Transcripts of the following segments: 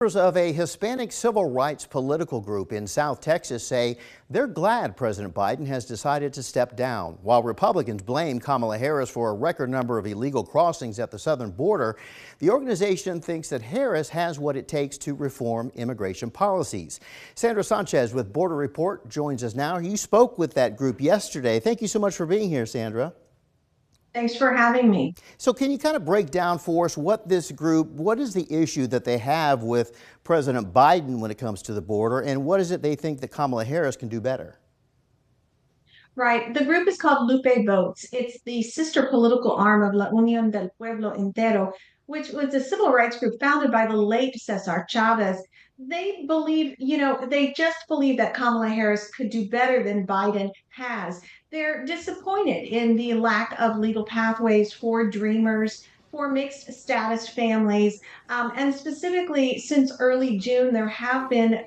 Members of a Hispanic civil rights political group in South Texas say they're glad President Biden has decided to step down. While Republicans blame Kamala Harris for a record number of illegal crossings at the southern border, the organization thinks that Harris has what it takes to reform immigration policies. Sandra Sanchez with Border Report joins us now. You spoke with that group yesterday. Thank you so much for being here, Sandra. Thanks for having me. So can you kind of break down for us what is the issue that they have with President Biden when it comes to the border, and what is it they think that Kamala Harris can do better? Right. The group is called Lupe Votes. It's the sister political arm of La Unión del Pueblo Entero, which was a civil rights group founded by the late Cesar Chavez. They believe, they just believe that Kamala Harris could do better than Biden has. They're disappointed in the lack of legal pathways for dreamers, for mixed status families, and specifically since early June, there have been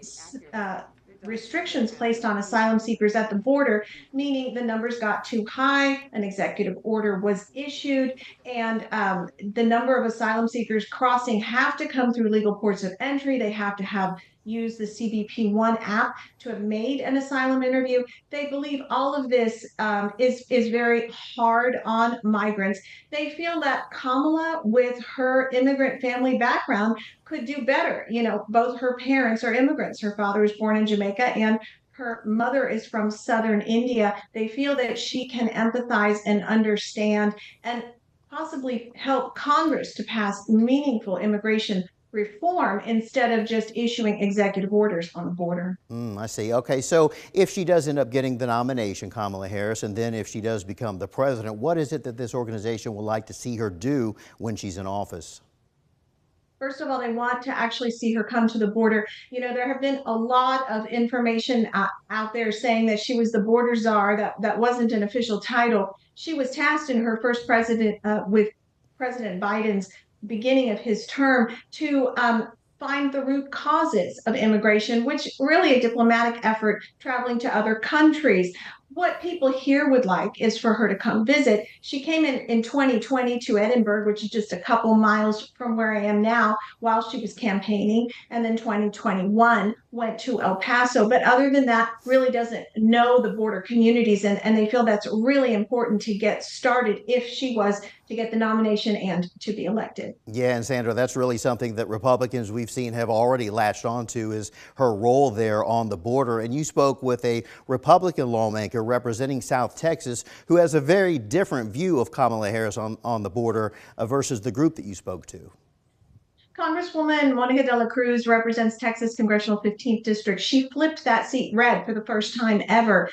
restrictions placed on asylum seekers at the border, meaning the numbers got too high. An executive order was issued, and the number of asylum seekers crossing have to come through legal ports of entry. They have to have used the CBP1 app to have made an asylum interview. They believe all of this is very hard on migrants. They feel that Kamala, with her immigrant family background, could do better. Both her parents are immigrants. Her father was born in Jamaica and her mother is from southern India. They feel that she can empathize and understand and possibly help Congress to pass meaningful immigration reform instead of just issuing executive orders on the border. I see. Okay, so if she does end up getting the nomination, Kamala Harris, and then if she does become the president, what is it that this organization would like to see her do when she's in office? First of all, they want to actually see her come to the border. There have been a lot of information out there saying that she was the border czar. That wasn't an official title. She was tasked in her first president with President Biden's beginning of his term to find the root causes of immigration, which really a diplomatic effort traveling to other countries. What people here would like is for her to come visit. She came in 2020 to Edinburgh, which is just a couple miles from where I am now, while she was campaigning. And then 2021 went to El Paso. But other than that, really doesn't know the border communities. And they feel that's really important to get started if she was to get the nomination and to be elected. Yeah, and Sandra, that's really something that Republicans we've seen have already latched onto, is her role there on the border. And you spoke with a Republican lawmaker representing South Texas who has a very different view of Kamala Harris on the border versus the group that you spoke to. Congresswoman Monica de la Cruz represents Texas Congressional 15th District. She flipped that seat red for the first time ever.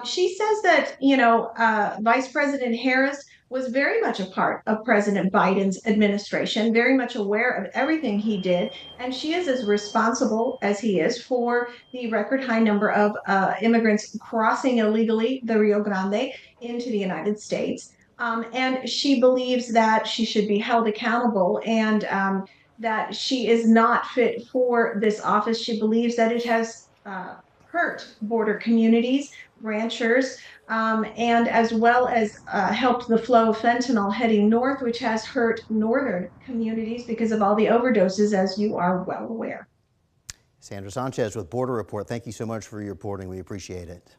She says that, Vice President Harris was very much a part of President Biden's administration, very much aware of everything he did, and she is as responsible as he is for the record high number of immigrants crossing illegally the Rio Grande into the United States. And she believes that she should be held accountable and that she is not fit for this office. She believes that it has hurt border communities, ranchers, and as well as helped the flow of fentanyl heading north, which has hurt northern communities because of all the overdoses, as you are well aware. Sandra Sanchez with Border Report, thank you so much for your reporting. We appreciate it.